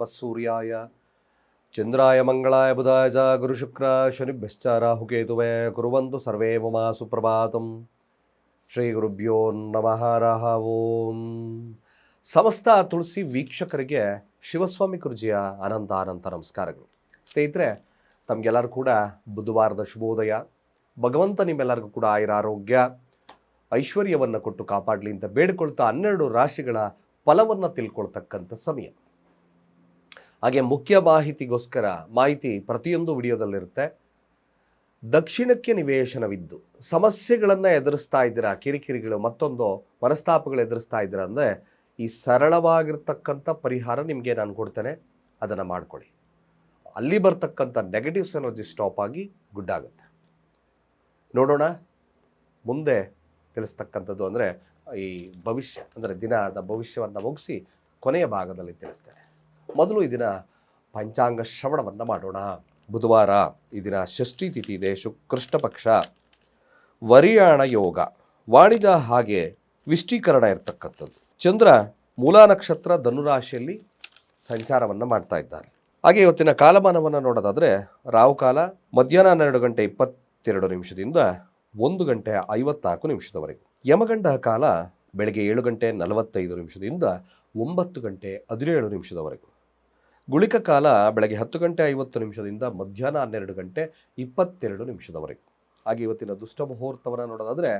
ನಮಃ ಸೂರ್ಯಾಯ ಚಂದ್ರಾಯ ಮಂಗಳಾಯ ಬುಧಾಯ ಚ ಗುರುಶುಕ್ರ ಶನಿಭ್ಯಶ್ಚ ರಾಹುಕೇತುವೇ ಕುರ್ವಂತು ಸರ್ವೇ ಮಮ ಸುಪ್ರಭಾತಂ. ಶ್ರೀ ಗುರುಭ್ಯೋ ನಮಃ ಹರಃ ಓಂ. ಸಮಸ್ತ ತುಳಸಿ ವೀಕ್ಷಕರಿಗೆ ಶಿವಸ್ವಾಮಿ ಗುರೂಜಿಯ ಅನಂತ ನಮಸ್ಕಾರಗಳು. ಸ್ನೇಹಿತರೆ, ತಮಗೆಲ್ಲರೂ ಕೂಡ ಬುಧವಾರದ ಶುಭೋದಯ. ಭಗವಂತ ನಿಮ್ಮೆಲ್ಲರಿಗೂ ಕೂಡ ಆಯುರಾರೋಗ್ಯ ಐಶ್ವರ್ಯವನ್ನು ಕೊಟ್ಟು ಕಾಪಾಡಲಿ ಅಂತ ಬೇಡಿಕೊಳ್ತಾ 12 ರಾಶಿಗಳ ಫಲವನ್ನು ತಿಳ್ಕೊಳ್ತಕ್ಕಂಥ ಸಮಯ. ಹಾಗೆ ಮುಖ್ಯ ಮಾಹಿತಿ ಪ್ರತಿಯೊಂದು ವಿಡಿಯೋದಲ್ಲಿರುತ್ತೆ. ದಕ್ಷಿಣಕ್ಕೆ ನಿವೇಶನವಿದ್ದು ಸಮಸ್ಯೆಗಳನ್ನು ಎದುರಿಸ್ತಾ ಇದ್ದೀರಾ, ಕಿರಿಕಿರಿಗಳು ಮತ್ತೊಂದು ಮನಸ್ತಾಪಗಳು ಎದುರಿಸ್ತಾ ಇದ್ದೀರಾ ಅಂದರೆ ಈ ಸರಳವಾಗಿರ್ತಕ್ಕಂಥ ಪರಿಹಾರ ನಿಮಗೆ ನಾನು ಕೊಡ್ತೇನೆ, ಅದನ್ನು ಮಾಡ್ಕೊಳ್ಳಿ. ಅಲ್ಲಿ ಬರ್ತಕ್ಕಂಥ ನೆಗೆಟಿವ್ಸ್ ಎನರ್ಜಿ ಸ್ಟಾಪ್ ಆಗಿ ಗುಡ್ ಆಗುತ್ತೆ. ನೋಡೋಣ ಮುಂದೆ ತಿಳಿಸ್ತಕ್ಕಂಥದ್ದು ಅಂದರೆ ಈ ಭವಿಷ್ಯ ಅಂದರೆ ದಿನದ ಭವಿಷ್ಯವನ್ನು ಮುಗಿಸಿ ಕೊನೆಯ ಭಾಗದಲ್ಲಿ ತಿಳಿಸ್ತೇನೆ. ಮೊದಲು ಈ ದಿನ ಪಂಚಾಂಗ ಶ್ರವಣವನ್ನು ಮಾಡೋಣ. ಬುಧವಾರ ಈ ದಿನ ಷಷ್ಠಿ ತಿಥಿ ಇದೆ, ಕೃಷ್ಣ ಪಕ್ಷ, ವರಿಯಾಣ ಯೋಗ, ವಾಣಿಜ್ಯ ಹಾಗೆ ವಿಷ್ಟೀಕರಣ ಇರತಕ್ಕಂಥದ್ದು. ಚಂದ್ರ ಮೂಲಾ ನಕ್ಷತ್ರ ಧನುರಾಶಿಯಲ್ಲಿ ಸಂಚಾರವನ್ನು ಮಾಡ್ತಾ ಇದ್ದಾನೆ. ಹಾಗೆ ಇವತ್ತಿನ ಕಾಲಮಾನವನ್ನು ನೋಡೋದಾದರೆ ರಾಹುಕಾಲ ಮಧ್ಯಾಹ್ನ 12 ಗಂಟೆ 22 ನಿಮಿಷದಿಂದ 1 ಗಂಟೆ 54 ನಿಮಿಷದವರೆಗೆ. ಯಮಗಂಡ ಕಾಲ ಬೆಳಗ್ಗೆ 7 ಗಂಟೆ 45 ನಿಮಿಷದಿಂದ 9 ಗಂಟೆ 17 ನಿಮಿಷದವರೆಗೂ. ಗುಳಿಕ ಕಾಲ ಬೆಳಗ್ಗೆ 10 ಗಂಟೆ 50 ನಿಮಿಷದಿಂದ ಮಧ್ಯಾಹ್ನ 12 ಗಂಟೆ 22 ನಿಮಿಷದವರೆಗೂ. ಹಾಗೆ ಇವತ್ತಿನ ದುಷ್ಟ ಮುಹೂರ್ತವನ್ನು ನೋಡೋದಾದರೆ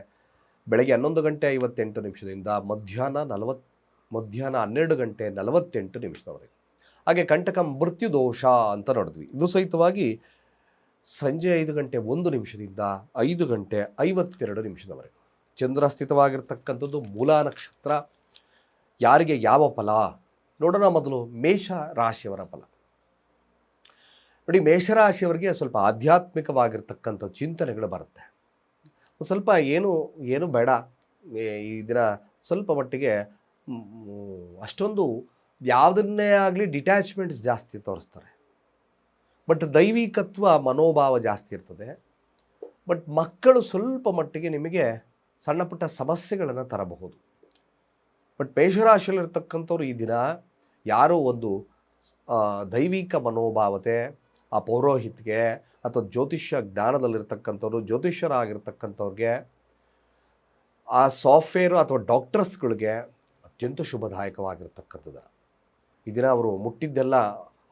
ಬೆಳಗ್ಗೆ 11 ಗಂಟೆ 58 ನಿಮಿಷದಿಂದ ಮಧ್ಯಾಹ್ನ 12 ಗಂಟೆ 48 ನಿಮಿಷದವರೆಗೂ. ಹಾಗೆ ಕಂಟಕ ಮೃತ್ಯು ದೋಷ ಅಂತ ನೋಡಿದ್ವಿ. ಇದು ಸಹಿತವಾಗಿ ಸಂಜೆ 5 ಗಂಟೆ 1 ನಿಮಿಷದಿಂದ 5 ಗಂಟೆ 52 ನಿಮಿಷದವರೆಗೂ. ಚಂದ್ರ ಸ್ಥಿತವಾಗಿರ್ತಕ್ಕಂಥದ್ದು ಮೂಲಾ ನಕ್ಷತ್ರ. ಯಾರಿಗೆ ಯಾವ ಫಲ ನೋಡೋಣ. ಮೊದಲು ಮೇಷ ರಾಶಿಯವರ ಫಲ ನೋಡಿ. ಮೇಷರಾಶಿಯವರಿಗೆ ಸ್ವಲ್ಪ ಆಧ್ಯಾತ್ಮಿಕವಾಗಿರ್ತಕ್ಕಂಥ ಚಿಂತನೆಗಳು ಬರುತ್ತೆ. ಸ್ವಲ್ಪ ಏನು ಬೇಡ ಈ ದಿನ, ಸ್ವಲ್ಪ ಮಟ್ಟಿಗೆ ಅಷ್ಟೊಂದು ಯಾವುದನ್ನೇ ಆಗಲಿ ಡಿಟ್ಯಾಚ್ಮೆಂಟ್ಸ್ ಜಾಸ್ತಿ ತೋರಿಸ್ತಾರೆ. ಬಟ್ ದೈವಿಕತ್ವ ಮನೋಭಾವ ಜಾಸ್ತಿ ಇರ್ತದೆ. ಬಟ್ ಮಕ್ಕಳು ಸ್ವಲ್ಪ ಮಟ್ಟಿಗೆ ನಿಮಗೆ ಸಣ್ಣ ಪುಟ್ಟ ಸಮಸ್ಯೆಗಳನ್ನು ತರಬಹುದು. ಬಟ್ ಮೇಷರಾಶಿಯಲ್ಲಿರ್ತಕ್ಕಂಥವ್ರು ಈ ದಿನ ಯಾರೋ ಒಂದು ದೈವಿಕ ಮನೋಭಾವತೆ, ಆ ಪೌರೋಹಿತ್ಗೆ ಅಥವಾ ಜ್ಯೋತಿಷ್ಯ ಜ್ಞಾನದಲ್ಲಿರ್ತಕ್ಕಂಥವ್ರು, ಜ್ಯೋತಿಷ್ಯರಾಗಿರ್ತಕ್ಕಂಥವ್ರಿಗೆ, ಆ ಸಾಫ್ಟ್ವೇರು ಅಥವಾ ಡಾಕ್ಟರ್ಸ್ಗಳಿಗೆ ಅತ್ಯಂತ ಶುಭದಾಯಕವಾಗಿರ್ತಕ್ಕಂಥದ್ದು. ಈ ದಿನ ಅವರು ಮುಟ್ಟಿದ್ದೆಲ್ಲ,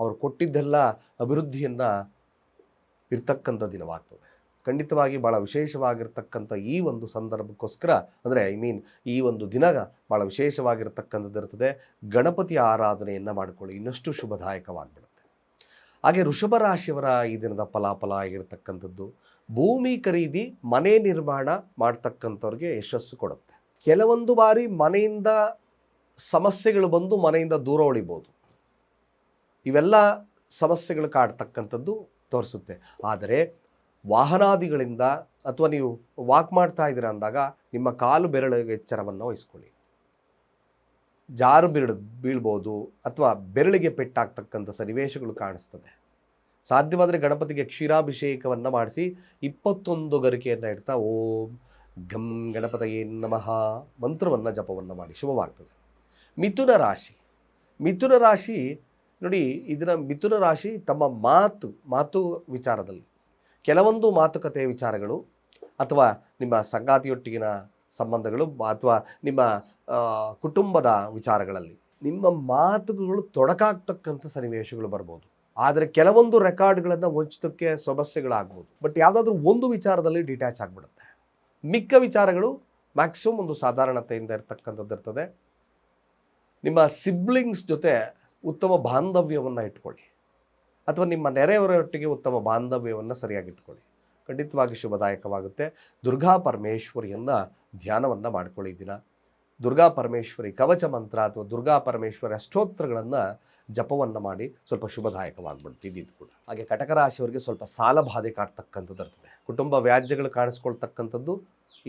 ಅವರು ಕೊಟ್ಟಿದ್ದೆಲ್ಲ ಅಭಿವೃದ್ಧಿಯನ್ನು ಇರ್ತಕ್ಕಂಥ ದಿನವಾಗ್ತದೆ. ಖಂಡಿತವಾಗಿ ಭಾಳ ವಿಶೇಷವಾಗಿರ್ತಕ್ಕಂಥ ಈ ಒಂದು ಸಂದರ್ಭಕ್ಕೋಸ್ಕರ ಅಂದರೆ ಈ ಒಂದು ದಿನ ಭಾಳ ವಿಶೇಷವಾಗಿರ್ತಕ್ಕಂಥದ್ದು ಇರ್ತದೆ. ಗಣಪತಿ ಆರಾಧನೆಯನ್ನು ಮಾಡಿಕೊಳ್ಳಿ, ಇನ್ನಷ್ಟು ಶುಭದಾಯಕವಾಗಿಬಿಡುತ್ತೆ. ಹಾಗೆ ವೃಷಭ ರಾಶಿಯವರ ಈ ದಿನದ ಫಲಾಫಲ ಆಗಿರ್ತಕ್ಕಂಥದ್ದು ಭೂಮಿ ಖರೀದಿ, ಮನೆ ನಿರ್ಮಾಣ ಮಾಡ್ತಕ್ಕಂಥವ್ರಿಗೆ ಯಶಸ್ಸು ಕೊಡುತ್ತೆ. ಕೆಲವೊಂದು ಬಾರಿ ಮನೆಯಿಂದ ಸಮಸ್ಯೆಗಳು ಬಂದು ಮನೆಯಿಂದ ದೂರ ಉಳಿಬೋದು. ಇವೆಲ್ಲ ಸಮಸ್ಯೆಗಳು ಕಾಡ್ತಕ್ಕಂಥದ್ದು ತೋರಿಸುತ್ತೆ. ಆದರೆ ವಾಹನಾದಿಗಳಿಂದ ಅಥವಾ ನೀವು ವಾಕ್ ಮಾಡ್ತಾ ಇದ್ದೀರಾ ಅಂದಾಗ ನಿಮ್ಮ ಕಾಲು ಬೆರಳಿಗೆ ಎಚ್ಚರವನ್ನು ವಹಿಸ್ಕೊಳ್ಳಿ. ಜಾರು ಬೀಳ್ಬೋದು ಅಥವಾ ಬೆರಳಿಗೆ ಪೆಟ್ಟಾಗ್ತಕ್ಕಂಥ ಸನ್ನಿವೇಶಗಳು ಕಾಣಿಸ್ತದೆ. ಸಾಧ್ಯವಾದರೆ ಗಣಪತಿಗೆ ಕ್ಷೀರಾಭಿಷೇಕವನ್ನು ಮಾಡಿಸಿ 21 ಗರಿಕೆಯನ್ನು ಇಡ್ತಾ ಓಂ ಘಂ ಗಣಪತಯೇ ನಮಃ ಮಂತ್ರವನ್ನು ಜಪವನ್ನು ಮಾಡಿ ಶುಭವಾಗ್ತದೆ. ಮಿಥುನ ರಾಶಿ ನೋಡಿ, ಇದರ ಮಿಥುನ ರಾಶಿ ತಮ್ಮ ಮಾತು ವಿಚಾರದಲ್ಲಿ ಕೆಲವೊಂದು ಮಾತುಕತೆ ವಿಚಾರಗಳು ಅಥವಾ ನಿಮ್ಮ ಸಂಗಾತಿಯೊಟ್ಟಿಗಿನ ಸಂಬಂಧಗಳು ಅಥವಾ ನಿಮ್ಮ ಕುಟುಂಬದ ವಿಚಾರಗಳಲ್ಲಿ ನಿಮ್ಮ ಮಾತುಗಳು ತೊಡಕಾಗ್ತಕ್ಕಂಥ ಸನ್ನಿವೇಶಗಳು ಬರ್ಬೋದು. ಆದರೆ ಕೆಲವೊಂದು ರೆಕಾರ್ಡ್ಗಳನ್ನು ಹೊಂಚೋದಕ್ಕೆ ಸಮಸ್ಯೆಗಳಾಗ್ಬೋದು. ಬಟ್ ಯಾವುದಾದ್ರೂ ಒಂದು ವಿಚಾರದಲ್ಲಿ ಡಿಟ್ಯಾಚ್ ಆಗಿಬಿಡುತ್ತೆ. ಮಿಕ್ಕ ವಿಚಾರಗಳು ಮ್ಯಾಕ್ಸಿಮಮ್ ಒಂದು ಸಾಧಾರಣತೆಯಿಂದ ಇರ್ತಕ್ಕಂಥದ್ದು ಇರ್ತದೆ. ನಿಮ್ಮ ಸಿಬ್ಲಿಂಗ್ಸ್ ಜೊತೆ ಉತ್ತಮ ಬಾಂಧವ್ಯವನ್ನು ಇಟ್ಕೊಳ್ಳಿ ಅಥವಾ ನಿಮ್ಮ ನೆರೆಯವರೊಟ್ಟಿಗೆ ಉತ್ತಮ ಬಾಂಧವ್ಯವನ್ನು ಸರಿಯಾಗಿ ಇಟ್ಕೊಳ್ಳಿ. ಖಂಡಿತವಾಗಿ ಶುಭದಾಯಕವಾಗುತ್ತೆ. ದುರ್ಗಾ ಪರಮೇಶ್ವರಿಯನ್ನು ಧ್ಯಾನವನ್ನು ಮಾಡ್ಕೊಳ್ಳಿ. ದಿನ ದುರ್ಗಾ ಪರಮೇಶ್ವರಿ ಕವಚ ಮಂತ್ರ ಅಥವಾ ದುರ್ಗಾ ಪರಮೇಶ್ವರಿ ಅಷ್ಟೋತ್ತರಗಳನ್ನು ಜಪವನ್ನು ಮಾಡಿ ಸ್ವಲ್ಪ ಶುಭದಾಯಕವಾಗಿಬಿಡ್ತೀವಿ ಇದು ಕೂಡ. ಹಾಗೆ ಕಟಕ ರಾಶಿಯವರಿಗೆ ಸ್ವಲ್ಪ ಸಾಲ ಬಾಧೆ ಕಾಡ್ತಕ್ಕಂಥದ್ದು ಇರ್ತದೆ. ಕುಟುಂಬ ವ್ಯಾಜ್ಯಗಳು ಕಾಣಿಸ್ಕೊಳ್ತಕ್ಕಂಥದ್ದು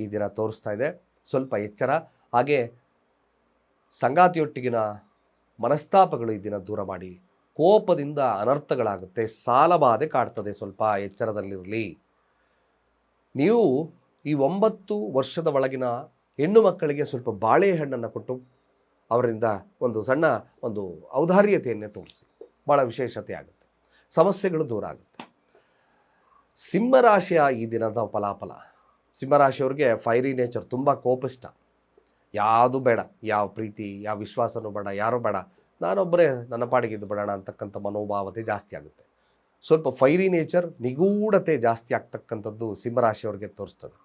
ಈ ದಿನ ತೋರಿಸ್ತಾ ಇದೆ. ಸ್ವಲ್ಪ ಎಚ್ಚರ. ಹಾಗೆ ಸಂಗಾತಿಯೊಟ್ಟಿಗಿನ ಮನಸ್ತಾಪಗಳು ಈ ದಿನ ದೂರ ಮಾಡಿ. ಕೋಪದಿಂದ ಅನರ್ಥಗಳಾಗುತ್ತೆ. ಸಾಲ ಬಾಧೆ ಕಾಡ್ತದೆ, ಸ್ವಲ್ಪ ಎಚ್ಚರದಲ್ಲಿರಲಿ. ನೀವು ಈ 9 ವರ್ಷದ ಒಳಗಿನ ಹೆಣ್ಣು ಮಕ್ಕಳಿಗೆ ಸ್ವಲ್ಪ ಬಾಳೆಹಣ್ಣನ್ನು ಕೊಟ್ಟು ಅವರಿಂದ ಒಂದು ಸಣ್ಣ ಔದಾರ್ಯತೆಯನ್ನೇ ತೋರಿಸಿ. ಭಾಳ ವಿಶೇಷತೆ ಆಗುತ್ತೆ, ಸಮಸ್ಯೆಗಳು ದೂರ ಆಗುತ್ತೆ. ಸಿಂಹರಾಶಿಯ ಈ ದಿನದ ಫಲಾಫಲ. ಸಿಂಹರಾಶಿಯವ್ರಿಗೆ ಫೈರಿ ನೇಚರ್, ತುಂಬ ಕೋಪಿಷ್ಟ. ಯಾವುದು ಬೇಡ, ಯಾವ ಪ್ರೀತಿ ಯಾವ ವಿಶ್ವಾಸನೂ ಬೇಡ, ಯಾರೂ ಬೇಡ, ನಾನೊಬ್ಬರೇ ನನ್ನ ಪಾಡಿಗೆ ಇದು ಬಿಡೋಣ ಅಂತಕ್ಕಂಥ ಮನೋಭಾವತೆ ಜಾಸ್ತಿ ಆಗುತ್ತೆ. ಸ್ವಲ್ಪ ಫೈರಿ ನೇಚರ್, ನಿಗೂಢತೆ ಜಾಸ್ತಿ ಆಗ್ತಕ್ಕಂಥದ್ದು ಸಿಂಹರಾಶಿಯವ್ರಿಗೆ ತೋರಿಸ್ತದೆ.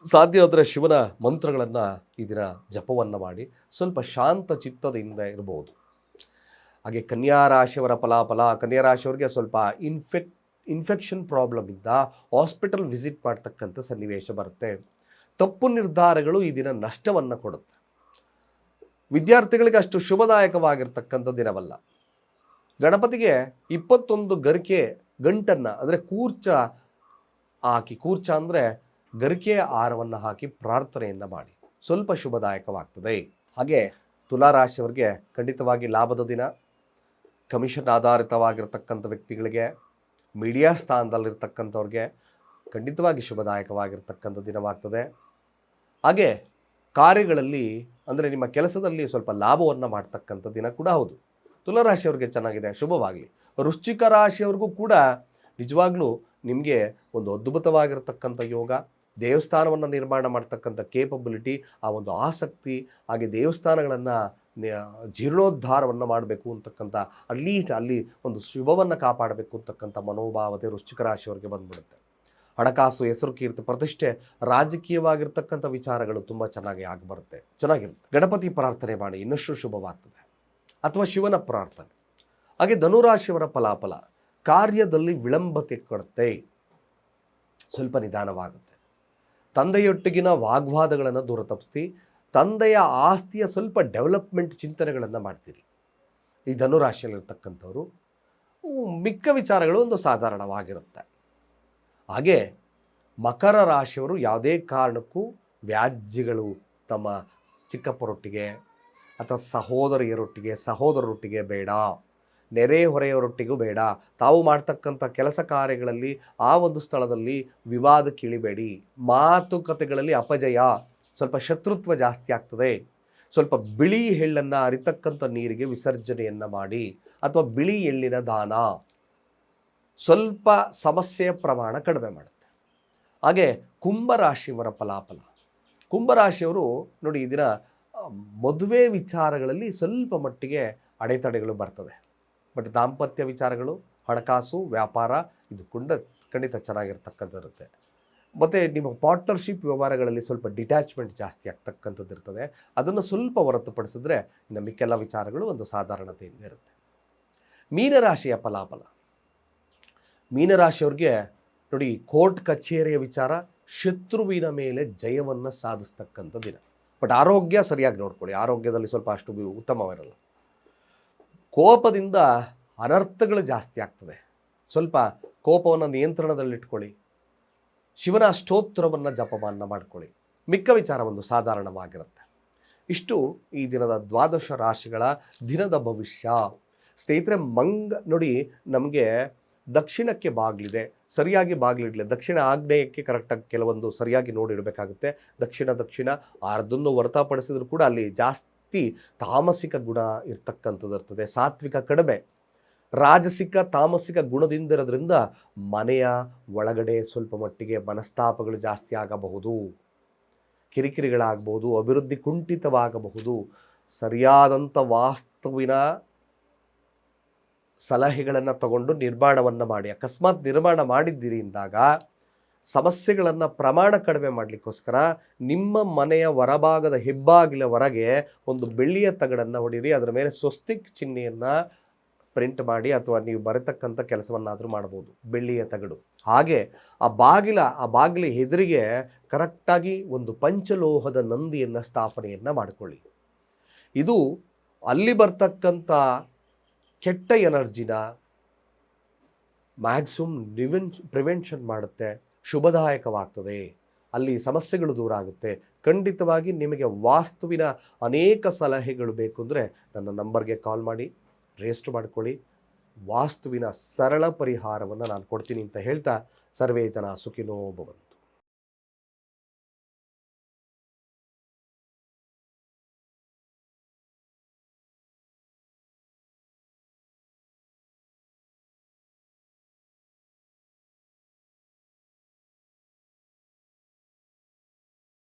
ಸಾಧ್ಯ ಆದರೆ ಶಿವನ ಮಂತ್ರಗಳನ್ನು ಈ ದಿನ ಜಪವನ್ನು ಮಾಡಿ ಸ್ವಲ್ಪ ಶಾಂತ ಚಿತ್ತದಿಂದ ಇರಬಹುದು. ಹಾಗೆ ಕನ್ಯಾ ರಾಶಿಯವರ ಫಲಾಫಲ. ಕನ್ಯಾ ರಾಶಿಯವರಿಗೆ ಸ್ವಲ್ಪ ಇನ್ಫೆಕ್ಷನ್ ಪ್ರಾಬ್ಲಮ್ ಇಂದ ಹಾಸ್ಪಿಟಲ್ ವಿಸಿಟ್ ಮಾಡ್ತಕ್ಕಂಥ ಸನ್ನಿವೇಶ ಬರುತ್ತೆ. ತಪ್ಪು ನಿರ್ಧಾರಗಳು ಈ ದಿನ ನಷ್ಟವನ್ನು ಕೊಡುತ್ತೆ. ವಿದ್ಯಾರ್ಥಿಗಳಿಗೆ ಅಷ್ಟು ಶುಭದಾಯಕವಾಗಿರ್ತಕ್ಕಂಥ ದಿನವಲ್ಲ. ಗಣಪತಿಗೆ 21 ಗಂಟನ್ನು ಅಂದರೆ ಕೂರ್ಚ ಅಂದರೆ ಗರಿಕೆ ಆಹಾರವನ್ನು ಹಾಕಿ ಪ್ರಾರ್ಥನೆಯನ್ನು ಮಾಡಿ, ಸ್ವಲ್ಪ ಶುಭದಾಯಕವಾಗ್ತದೆ. ಹಾಗೆ ತುಲಾರಾಶಿಯವರಿಗೆ ಖಂಡಿತವಾಗಿ ಲಾಭದ ದಿನ. ಕಮಿಷನ್ ಆಧಾರಿತವಾಗಿರ್ತಕ್ಕಂಥ ವ್ಯಕ್ತಿಗಳಿಗೆ, ಮೀಡಿಯಾ ಸ್ಥಾನದಲ್ಲಿರ್ತಕ್ಕಂಥವ್ರಿಗೆ ಖಂಡಿತವಾಗಿ ಶುಭದಾಯಕವಾಗಿರ್ತಕ್ಕಂಥ ದಿನವಾಗ್ತದೆ. ಹಾಗೆ ಕಾರ್ಯಗಳಲ್ಲಿ ಅಂದರೆ ನಿಮ್ಮ ಕೆಲಸದಲ್ಲಿ ಸ್ವಲ್ಪ ಲಾಭವನ್ನು ಮಾಡ್ತಕ್ಕಂಥ ದಿನ ಕೂಡ ಹೌದು. ತುಲಾರಾಶಿಯವ್ರಿಗೆ ಚೆನ್ನಾಗಿದೆ, ಶುಭವಾಗಲಿ. ವೃಶ್ಚಿಕ ರಾಶಿಯವ್ರಿಗೂ ಕೂಡ ನಿಜವಾಗ್ಲೂ ನಿಮಗೆ ಒಂದು ಅದ್ಭುತವಾಗಿರ್ತಕ್ಕಂಥ ಯೋಗ, ದೇವಸ್ಥಾನವನ್ನು ನಿರ್ಮಾಣ ಮಾಡ್ತಕ್ಕಂಥ ಕೇಪಬಿಲಿಟಿ, ಆ ಒಂದು ಆಸಕ್ತಿ, ಹಾಗೆ ದೇವಸ್ಥಾನಗಳನ್ನು ಜೀರ್ಣೋದ್ಧಾರವನ್ನು ಮಾಡಬೇಕು ಅಂತಕ್ಕಂಥ ಅಟ್ಲೀಸ್ಟ್ ಅಲ್ಲಿ ಒಂದು ಶುಭವನ್ನು ಕಾಪಾಡಬೇಕು ಅಂತಕ್ಕಂಥ ಮನೋಭಾವತೆ ವೃಶ್ಚಿಕ ರಾಶಿಯವರಿಗೆ ಬಂದ್ಬಿಡುತ್ತೆ. ಹಣಕಾಸು, ಹೆಸರು, ಕೀರ್ತಿ, ಪ್ರತಿಷ್ಠೆ, ರಾಜಕೀಯವಾಗಿರ್ತಕ್ಕಂಥ ವಿಚಾರಗಳು ತುಂಬ ಚೆನ್ನಾಗಿ ಆಗಿಬರುತ್ತೆ, ಚೆನ್ನಾಗಿರುತ್ತೆ. ಗಣಪತಿ ಪ್ರಾರ್ಥನೆ ಮಾಡಿ ಇನ್ನಷ್ಟು ಶುಭವಾಗ್ತದೆ, ಅಥವಾ ಶಿವನ ಪ್ರಾರ್ಥನೆ. ಹಾಗೆ ಧನುರಾಶಿಯವರ ಫಲಾಫಲ. ಕಾರ್ಯದಲ್ಲಿ ವಿಳಂಬತೆ ಕೊಡುತ್ತೆ, ಸ್ವಲ್ಪ ನಿಧಾನವಾಗುತ್ತೆ. ತಂದೆಯೊಟ್ಟಿಗಿನ ವಾಗ್ವಾದಗಳನ್ನು ದೂರ ತಪ್ಪಿಸಿ ತಂದೆಯ ಆಸ್ತಿಯ ಸ್ವಲ್ಪ ಡೆವಲಪ್ಮೆಂಟ್ ಚಿಂತನೆಗಳನ್ನು ಮಾಡ್ತೀರಿ ಈ ಧನುರಾಶಿಯಲ್ಲಿರ್ತಕ್ಕಂಥವ್ರು. ಮಿಕ್ಕ ವಿಚಾರಗಳು ಒಂದು ಸಾಧಾರಣವಾಗಿರುತ್ತೆ. ಹಾಗೆ ಮಕರ ರಾಶಿಯವರು ಯಾವುದೇ ಕಾರಣಕ್ಕೂ ವ್ಯಾಜ್ಯಗಳು ತಮ್ಮ ಚಿಕ್ಕಪ್ಪರೊಟ್ಟಿಗೆ ಅಥವಾ ಸಹೋದರರೊಟ್ಟಿಗೆ ಬೇಡ, ನೆರೆಹೊರೆಯವರೊಟ್ಟಿಗೂ ಬೇಡ. ತಾವು ಮಾಡ್ತಕ್ಕಂಥ ಕೆಲಸ ಕಾರ್ಯಗಳಲ್ಲಿ ಆ ಒಂದು ಸ್ಥಳದಲ್ಲಿ ವಿವಾದಕ್ಕೆ ಇಳಿಬೇಡಿ. ಮಾತುಕತೆಗಳಲ್ಲಿ ಅಪಜಯ, ಸ್ವಲ್ಪ ಶತ್ರುತ್ವ ಜಾಸ್ತಿ ಆಗ್ತದೆ. ಸ್ವಲ್ಪ ಬಿಳಿ ಎಳ್ಳನ್ನು ಅರಿತಕ್ಕಂಥ ನೀರಿಗೆ ವಿಸರ್ಜನೆಯನ್ನು ಮಾಡಿ, ಅಥವಾ ಬಿಳಿ ಎಳ್ಳಿನ ದಾನ ಸ್ವಲ್ಪ ಸಮಸ್ಯೆಯ ಪ್ರಮಾಣ ಕಡಿಮೆ ಮಾಡುತ್ತೆ. ಹಾಗೆ ಕುಂಭರಾಶಿಯವರ ಫಲಾಫಲ. ಕುಂಭರಾಶಿಯವರು ನೋಡಿ, ಈ ದಿನ ಮದುವೆ ವಿಚಾರಗಳಲ್ಲಿ ಸ್ವಲ್ಪ ಮಟ್ಟಿಗೆ ಅಡೆತಡೆಗಳು ಬರ್ತದೆ. ಬಟ್ ದಾಂಪತ್ಯ ವಿಚಾರಗಳು, ಹಣಕಾಸು, ವ್ಯಾಪಾರ ಇದು ಖಂಡಿತ ಚೆನ್ನಾಗಿರ್ತಕ್ಕಂಥದ್ದು ಇರುತ್ತೆ. ಮತ್ತು ನಿಮ್ಮ ಪಾರ್ಟ್ನರ್ಶಿಪ್ ವ್ಯವಹಾರಗಳಲ್ಲಿ ಸ್ವಲ್ಪ ಡಿಟ್ಯಾಚ್ಮೆಂಟ್ ಜಾಸ್ತಿ ಆಗ್ತಕ್ಕಂಥದ್ದು ಇರ್ತದೆ. ಅದನ್ನು ಸ್ವಲ್ಪ ಹೊರತುಪಡಿಸಿದ್ರೆ ಇನ್ನು ಮಿಕ್ಕೆಲ್ಲ ವಿಚಾರಗಳು ಒಂದು ಸಾಧಾರಣತೆಯಿಂದ ಇರುತ್ತೆ. ಮೀನರಾಶಿಯ ಫಲಾಫಲ. ಮೀನರಾಶಿಯವ್ರಿಗೆ ನೋಡಿ, ಕೋರ್ಟ್ ಕಚೇರಿಯ ವಿಚಾರ, ಶತ್ರುವಿನ ಮೇಲೆ ಜಯವನ್ನು ಸಾಧಿಸ್ತಕ್ಕಂಥ ದಿನ. ಬಟ್ ಆರೋಗ್ಯ ಸರಿಯಾಗಿ ನೋಡ್ಕೊಳ್ಳಿ, ಆರೋಗ್ಯದಲ್ಲಿ ಸ್ವಲ್ಪ ಅಷ್ಟು ಉತ್ತಮವಿರಲ್ಲ. ಕೋಪದಿಂದ ಅನರ್ಥಗಳು ಜಾಸ್ತಿ ಆಗ್ತದೆ. ಸ್ವಲ್ಪ ಕೋಪವನ್ನು ನಿಯಂತ್ರಣದಲ್ಲಿಟ್ಕೊಳ್ಳಿ. ಶಿವನ ಸ್ತೋತ್ರವನ್ನು ಜಪವನ್ನು ಮಾಡ್ಕೊಳ್ಳಿ. ಮಿಕ್ಕ ವಿಚಾರ ಒಂದು ಸಾಧಾರಣವಾಗಿರುತ್ತೆ. ಇಷ್ಟು ಈ ದಿನದ 12 ರಾಶಿಗಳ ದಿನದ ಭವಿಷ್ಯ. ಸ್ನೇಹಿತರೆ, ನೋಡಿ, ನಮಗೆ ದಕ್ಷಿಣಕ್ಕೆ ಬಾಗಿಲಿದೆ, ಸರಿಯಾಗಿ ಬಾಗಿಲಿಡಲಿ. ದಕ್ಷಿಣ ಆಗ್ನೇಯಕ್ಕೆ ಕರೆಕ್ಟಾಗಿ ಕೆಲವೊಂದು ಸರಿಯಾಗಿ ನೋಡಿಡಬೇಕಾಗುತ್ತೆ. ದಕ್ಷಿಣ ಅದನ್ನು ಹೊರತಾಪಡಿಸಿದ್ರು ಕೂಡ ಅಲ್ಲಿ ಜಾಸ್ತಿ ತಾಮಸಿಕ ಗುಣ ಇರ್ತಕ್ಕಂಥದ್ದು ಇರ್ತದೆ, ಸಾತ್ವಿಕ ಕಡಿಮೆ. ರಾಜಸಿಕ ತಾಮಸಿಕ ಗುಣದಿಂದಿರೋದ್ರಿಂದ ಮನೆಯ ಒಳಗಡೆ ಸ್ವಲ್ಪ ಮಟ್ಟಿಗೆ ಮನಸ್ತಾಪಗಳು ಜಾಸ್ತಿ ಆಗಬಹುದು, ಕಿರಿಕಿರಿಗಳಾಗಬಹುದು, ಅಭಿವೃದ್ಧಿ ಕುಂಠಿತವಾಗಬಹುದು. ಸರಿಯಾದಂಥ ವಾಸ್ತುವಿನ ಸಲಹೆಗಳನ್ನು ತಗೊಂಡು ನಿರ್ಮಾಣವನ್ನು ಮಾಡಿ. ಅಕಸ್ಮಾತ್ ನಿರ್ಮಾಣ ಮಾಡಿದ್ದೀರಿ ಅಂದಾಗ ಸಮಸ್ಯೆಗಳನ್ನು ಪ್ರಮಾಣ ಕಡಿಮೆ ಮಾಡಲಿಕ್ಕೋಸ್ಕರ ನಿಮ್ಮ ಮನೆಯ ಹೊರಭಾಗದ ಹೆಬ್ಬಾಗಿಲವರೆಗೆ ಒಂದು ಬೆಳ್ಳಿಯ ತಗಡನ್ನು ಹೊಡೀರಿ. ಅದರ ಮೇಲೆ ಸ್ವಸ್ತಿಕ್ ಚಿಹ್ನೆಯನ್ನು ಪ್ರಿಂಟ್ ಮಾಡಿ, ಅಥವಾ ನೀವು ಬರತಕ್ಕಂಥ ಕೆಲಸವನ್ನಾದರೂ ಮಾಡ್ಬೋದು. ಬೆಳ್ಳಿಯ ತಗಡು. ಹಾಗೆ ಆ ಬಾಗಿಲ ಎದುರಿಗೆ ಕರೆಕ್ಟಾಗಿ ಒಂದು ಪಂಚಲೋಹದ ನಂದಿಯನ್ನು ಸ್ಥಾಪನೆಯನ್ನು ಮಾಡಿಕೊಳ್ಳಿ. ಇದು ಅಲ್ಲಿ ಬರ್ತಕ್ಕಂಥ ಕೆಟ್ಟ ಎನರ್ಜಿನ ಮ್ಯಾಕ್ಸಿಮಮ್ ಪ್ರಿವೆನ್ಷನ್ ಮಾಡುತ್ತೆ, ಶುಭದಾಯಕವಾಗ್ತದೆ. ಅಲ್ಲಿ ಸಮಸ್ಯೆಗಳು ದೂರ ಆಗುತ್ತೆ. ಖಂಡಿತವಾಗಿ ನಿಮಗೆ ವಾಸ್ತುವಿನ ಅನೇಕ ಸಲಹೆಗಳು ಬೇಕು ಅಂದರೆ ನನ್ನ ನಂಬರ್ಗೆ ಕಾಲ್ ಮಾಡಿ, ರಿಜಿಸ್ಟರ್ ಮಾಡ್ಕೊಳ್ಳಿ. ವಾಸ್ತುವಿನ ಸರಳ ಪರಿಹಾರವನ್ನು ನಾನು ಕೊಡ್ತೀನಿ ಅಂತ ಹೇಳ್ತಾ, ಸರ್ವೇ ಜನ ಸುಖಿನೋ ಭವಂತು.